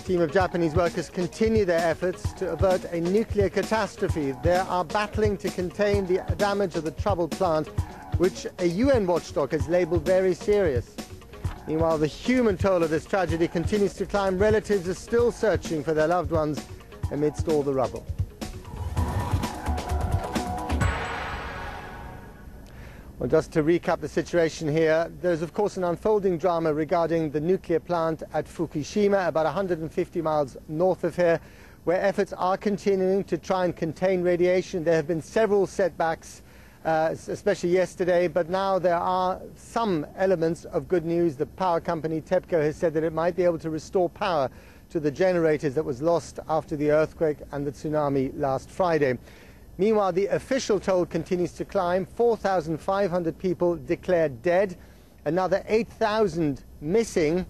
A team of Japanese workers continue their efforts to avert a nuclear catastrophe. They are battling to contain the damage of the troubled plant, which a UN watchdog has labelled very serious. Meanwhile, the human toll of this tragedy continues to climb. Relatives are still searching for their loved ones amidst all the rubble. Well, just to recap the situation here, there's of course an unfolding drama regarding the nuclear plant at Fukushima, about 150 miles north of here, where efforts are continuing to try and contain radiation. There have been several setbacks, especially yesterday, but now there are some elements of good news. The power company TEPCO has said that it might be able to restore power to the generators that was lost after the earthquake and the tsunami last Friday. Meanwhile, the official toll continues to climb. 4,500 people declared dead, another 8,000 missing,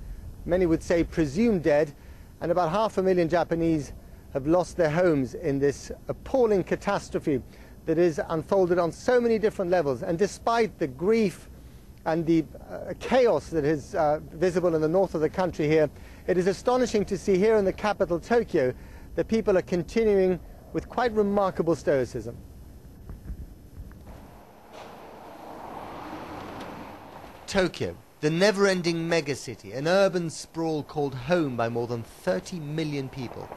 many would say presumed dead, and about 500,000 Japanese have lost their homes in this appalling catastrophe that is unfolded on so many different levels. And despite the grief and the chaos that is visible in the north of the country here, it is astonishing to see here in the capital, Tokyo, that people are continuing with quite remarkable stoicism. Tokyo, the never-ending megacity, an urban sprawl called home by more than 30 million people.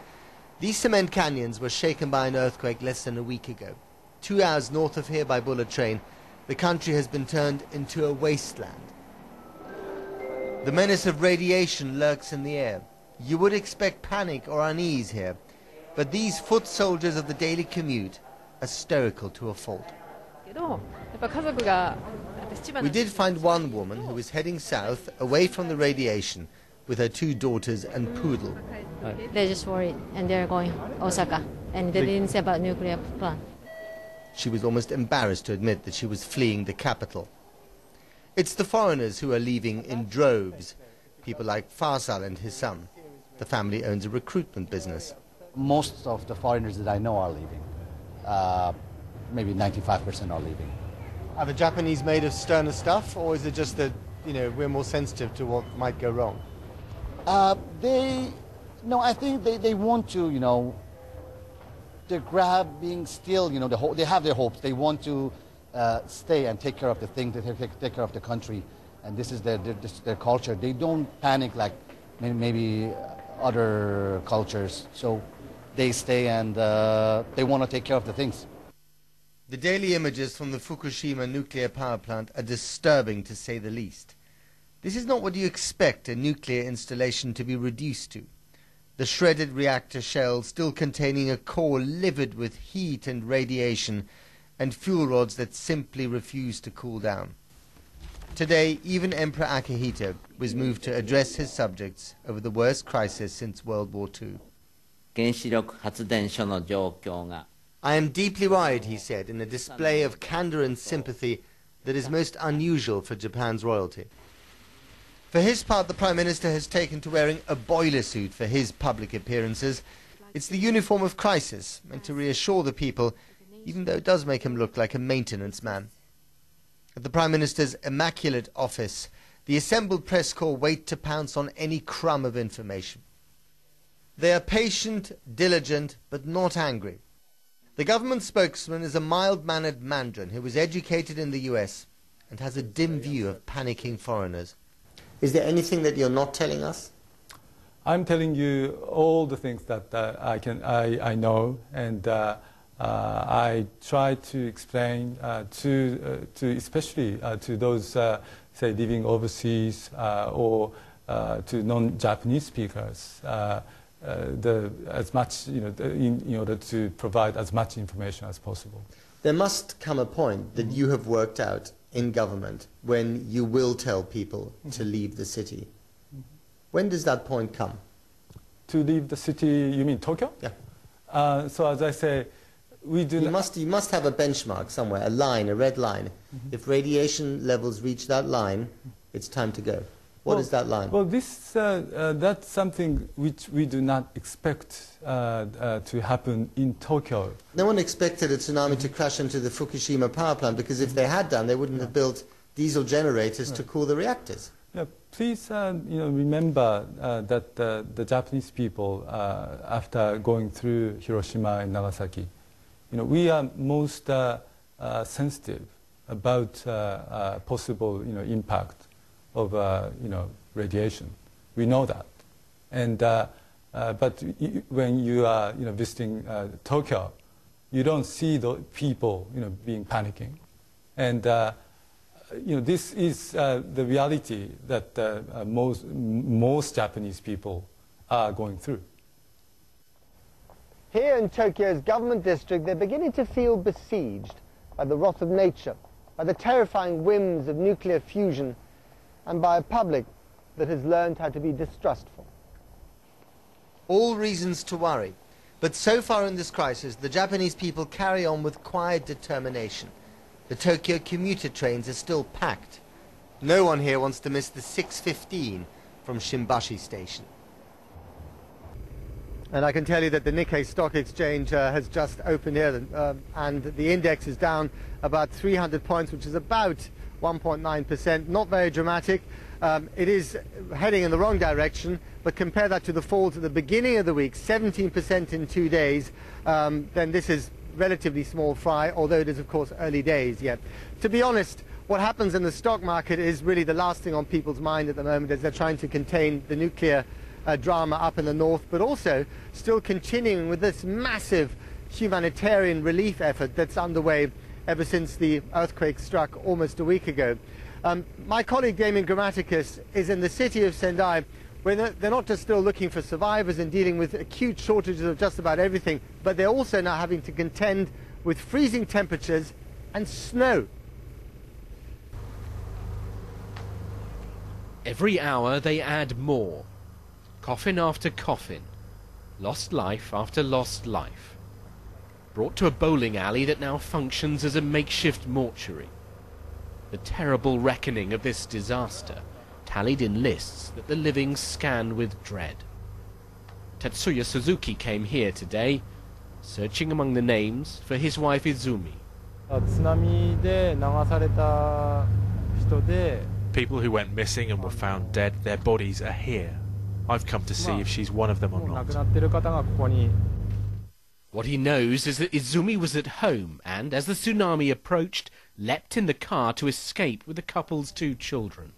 These cement canyons were shaken by an earthquake less than a week ago. 2 hours north of here by bullet train, the country has been turned into a wasteland. The menace of radiation lurks in the air. You would expect panic or unease here, but these foot soldiers of the daily commute are stoical to a fault. We did find one woman who was heading south, away from the radiation, with her 2 daughters and poodle. They're just worried, and they're going Osaka, and they didn't say about nuclear plant. She was almost embarrassed to admit that she was fleeing the capital. It's the foreigners who are leaving in droves, people like Faisal and his son. The family owns a recruitment business. Most of the foreigners that I know are leaving. Maybe 95% are leaving. Are the Japanese made of sterner stuff, or is it just that, we're more sensitive to what might go wrong? No, I think they want to, they're grabbing still, they have their hopes. They want to stay and take care of the things, take care of the country, and this is their culture. They don't panic like maybe other cultures. So they stay and they want to take care of the things. The daily images from the Fukushima nuclear power plant are disturbing, to say the least. This is not what you expect a nuclear installation to be reduced to. The shredded reactor shell still containing a core livid with heat and radiation, and fuel rods that simply refuse to cool down. Today, even Emperor Akihito was moved to address his subjects over the worst crisis since World War II. I am deeply worried, he said, in a display of candor and sympathy that is most unusual for Japan's royalty. For his part, the Prime Minister has taken to wearing a boiler suit for his public appearances. It's the uniform of crisis, meant to reassure the people, even though it does make him look like a maintenance man. At the Prime Minister's immaculate office, the assembled press corps wait to pounce on any crumb of information. They are patient, diligent, but not angry. The government spokesman is a mild-mannered Mandarin who was educated in the US and has a dim view of panicking foreigners. Is there anything that you're not telling us? I'm telling you all the things that I know, and I try to explain to especially to those say living overseas or to non-Japanese speakers as much in order to provide as much information as possible. There must come a point that you have worked out in government when you will tell people to leave the city. When does that point come? To leave the city, you mean Tokyo? Yeah. So as I say, we do. You must have a benchmark somewhere, a line, a red line. If radiation levels reach that line, it's time to go. What is that line? Well, that's something which we do not expect to happen in Tokyo. No one expected a tsunami to crash into the Fukushima power plant, because if they had done, they wouldn't have built diesel generators to cool the reactors. Yeah, Please, remember that the Japanese people, after going through Hiroshima and Nagasaki, we are most sensitive about possible, impact of, radiation. We know that, and but when you are, visiting Tokyo, you don't see the people, being panicking, and this is the reality that most Japanese people are going through. Here in Tokyo's government district, they're beginning to feel besieged by the wrath of nature, by the terrifying whims of nuclear fusion, and by a public that has learned how to be distrustful. All reasons to worry, but so far in this crisis, the Japanese people carry on with quiet determination. The Tokyo commuter trains are still packed. No one here wants to miss the 6:15 from Shimbashi Station. And I can tell you that the Nikkei Stock Exchange has just opened here, and the index is down about 300 points, which is about 1.9%. Not very dramatic. It is heading in the wrong direction, but compare that to the falls at the beginning of the week, 17% in 2 days, then this is relatively small fry, although it is, of course, early days yet. To be honest, what happens in the stock market is really the last thing on people's mind at the moment as they're trying to contain the nuclear drama up in the north, but also still continuing with this massive humanitarian relief effort that's underway ever since the earthquake struck almost a week ago. My colleague Damien Grammaticus is in the city of Sendai, where they're not just still looking for survivors and dealing with acute shortages of just about everything, but they're also now having to contend with freezing temperatures and snow. Every hour they add more. Coffin after coffin. Lost life after lost life. Brought to a bowling alley that now functions as a makeshift mortuary. The terrible reckoning of this disaster tallied in lists that the living scan with dread. Tetsuya Suzuki came here today, searching among the names for his wife Izumi. People who went missing and were found dead, their bodies are here. I've come to see if she's one of them or not. What he knows is that Izumi was at home and, as the tsunami approached, leapt in the car to escape with the couple's 2 children.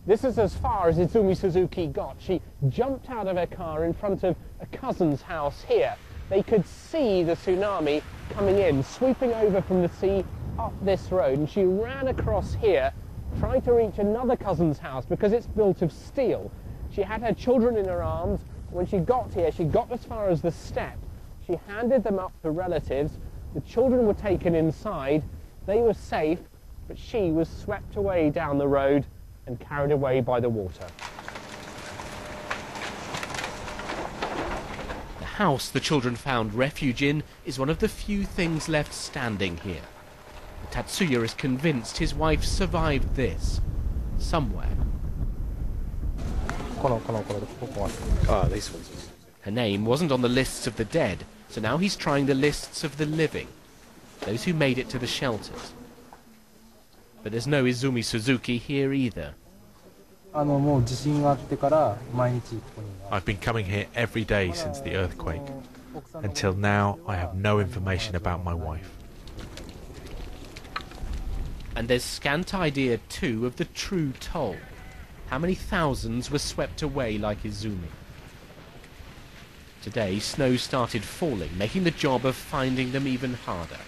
This is as far as Izumi Suzuki got. She jumped out of her car in front of a cousin's house here. They could see the tsunami coming in, sweeping over from the sea up this road, and she ran across here, trying to reach another cousin's house because it's built of steel. She had her children in her arms. When she got here, she got as far as the step. She handed them up to relatives. The children were taken inside. They were safe, but she was swept away down the road and carried away by the water. The house the children found refuge in is one of the few things left standing here. But Tatsuya is convinced his wife survived this, somewhere. These ones. Her name wasn't on the lists of the dead, so now he's trying the lists of the living, those who made it to the shelters. But there's no Izumi Suzuki here either. I've been coming here every day since the earthquake. Until now, I have no information about my wife. And there's scant idea too of the true toll. How many thousands were swept away like Izumi? Today, snow started falling, making the job of finding them even harder.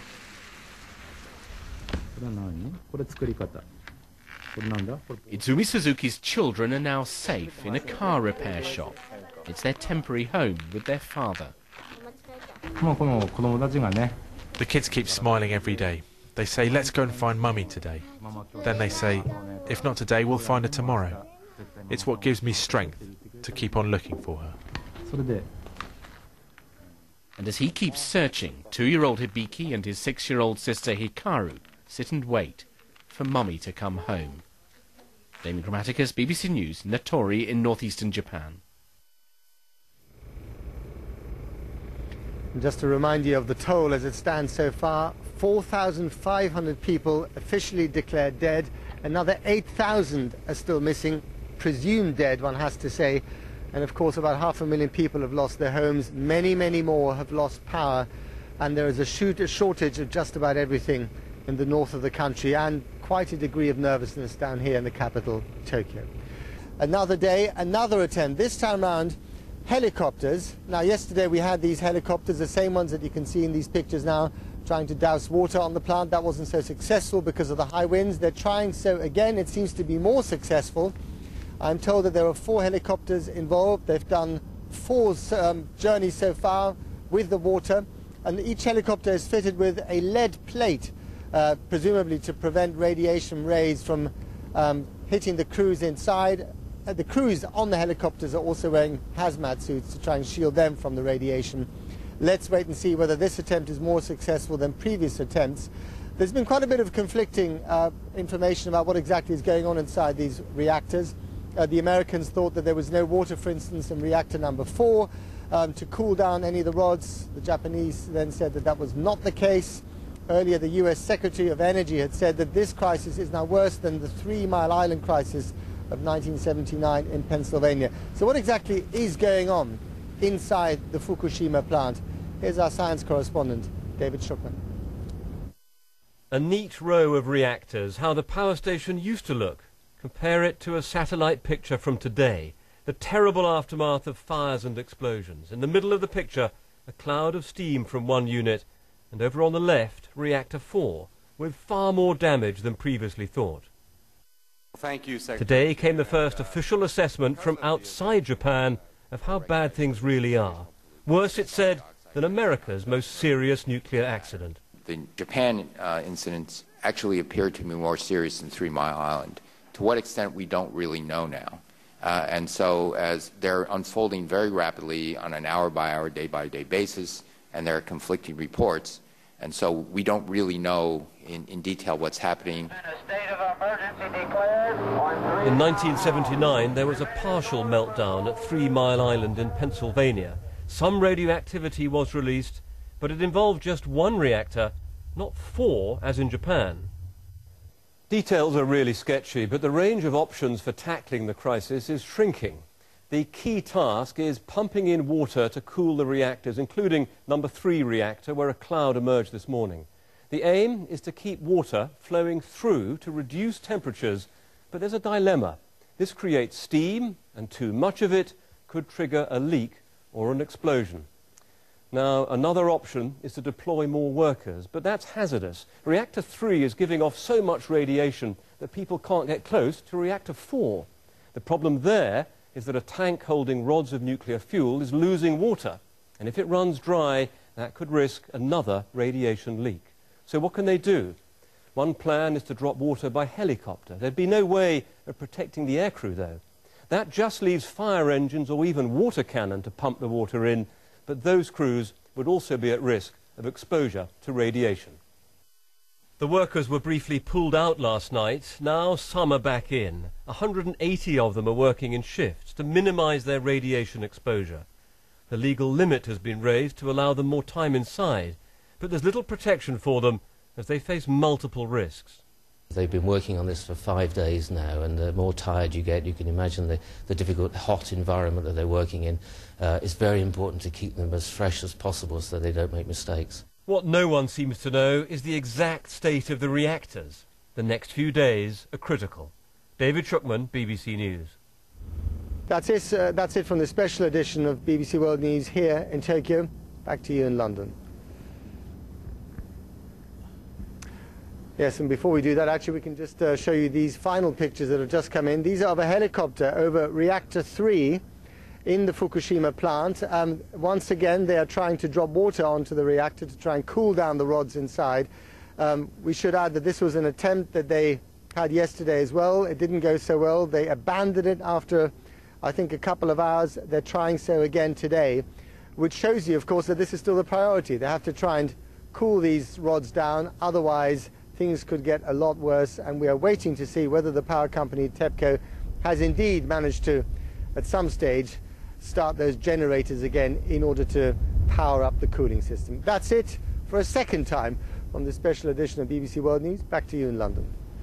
Izumi Suzuki's children are now safe in a car repair shop. It's their temporary home with their father. The kids keep smiling every day. They say, let's go and find Mummy today. Then they say, if not today, we'll find her tomorrow. It's what gives me strength to keep on looking for her. And as he keeps searching, 2-year-old Hibiki and his 6-year-old sister Hikaru sit and wait for Mummy to come home. Damien Grammaticus, BBC News, Natori in northeastern Japan. Just to remind you of the toll as it stands so far, 4,500 people officially declared dead, another 8,000 are still missing, presumed dead, one has to say. And of course, about 500,000 people have lost their homes. Many, many more have lost power. And there is a shortage of just about everything in the north of the country, and quite a degree of nervousness down here in the capital, Tokyo. Another day, another attempt. This time round, helicopters. Now, yesterday we had these helicopters, the same ones that you can see in these pictures now, trying to douse water on the plant. That wasn't so successful because of the high winds. They're trying so again. It seems to be more successful. I'm told that there are 4 helicopters involved. They've done 4 journeys so far with the water. And each helicopter is fitted with a lead plate, presumably to prevent radiation rays from hitting the crews inside. The crews on the helicopters are also wearing hazmat suits to try and shield them from the radiation. Let's wait and see whether this attempt is more successful than previous attempts. There's been quite a bit of conflicting information about what exactly is going on inside these reactors. The Americans thought that there was no water, for instance, in reactor number 4 to cool down any of the rods. The Japanese then said that that was not the case. Earlier, the US Secretary of Energy had said that this crisis is now worse than the 3 Mile Island crisis of 1979 in Pennsylvania. So what exactly is going on inside the Fukushima plant? Here's our science correspondent, David Schuckman. A neat row of reactors, how the power station used to look. Compare it to a satellite picture from today. The terrible aftermath of fires and explosions. In the middle of the picture, a cloud of steam from one unit, and over on the left, reactor 4, with far more damage than previously thought. Thank you, Secretary. Today came the first official assessment from outside Japan of how bad things really are. Worse, it's said, than America's most serious nuclear accident. The Japan incidents actually appeared to be more serious than 3 Mile Island. To what extent, we don't really know now. And so as they're unfolding very rapidly on an hour-by-hour, day-by-day basis, and there are conflicting reports, and so we don't really know in detail what's happening. In 1979, there was a partial meltdown at 3 Mile Island in Pennsylvania. Some radioactivity was released, but it involved just 1 reactor, not 4 as in Japan. Details are really sketchy, but the range of options for tackling the crisis is shrinking. The key task is pumping in water to cool the reactors, including number 3 reactor, where a cloud emerged this morning. The aim is to keep water flowing through to reduce temperatures, but there's a dilemma. This creates steam, and too much of it could trigger a leak or an explosion. Now, another option is to deploy more workers, but that's hazardous. Reactor 3 is giving off so much radiation that people can't get close to reactor 4. The problem there is that a tank holding rods of nuclear fuel is losing water, and if it runs dry, that could risk another radiation leak. So what can they do? One plan is to drop water by helicopter. There'd be no way of protecting the aircrew, though. That just leaves fire engines or even water cannon to pump the water in, but those crews would also be at risk of exposure to radiation. The workers were briefly pulled out last night. Now some are back in. 180 of them are working in shifts to minimize their radiation exposure. The legal limit has been raised to allow them more time inside, but there's little protection for them as they face multiple risks. They've been working on this for 5 days now, and the more tired you get, you can imagine the difficult, hot environment that they're working in. It's very important to keep them as fresh as possible so they don't make mistakes. What no one seems to know is the exact state of the reactors. The next few days are critical. David Schuckman, BBC News. That's it from the special edition of BBC World News here in Tokyo. Back to you in London. Yes, and before we do that, actually, we can just show you these final pictures that have just come in. These are of a helicopter over Reactor 3 in the Fukushima plant. Once again, they are trying to drop water onto the reactor to try and cool down the rods inside. We should add that this was an attempt that they had yesterday as well. It didn't go so well. They abandoned it after, I think, a couple of hours. They're trying so again today, which shows you, of course, that this is still the priority. They have to try and cool these rods down. Otherwise, things could get a lot worse, and we are waiting to see whether the power company TEPCO has indeed managed to, at some stage, start those generators again in order to power up the cooling system. That's it for a second time from the special edition of BBC World News. Back to you in London.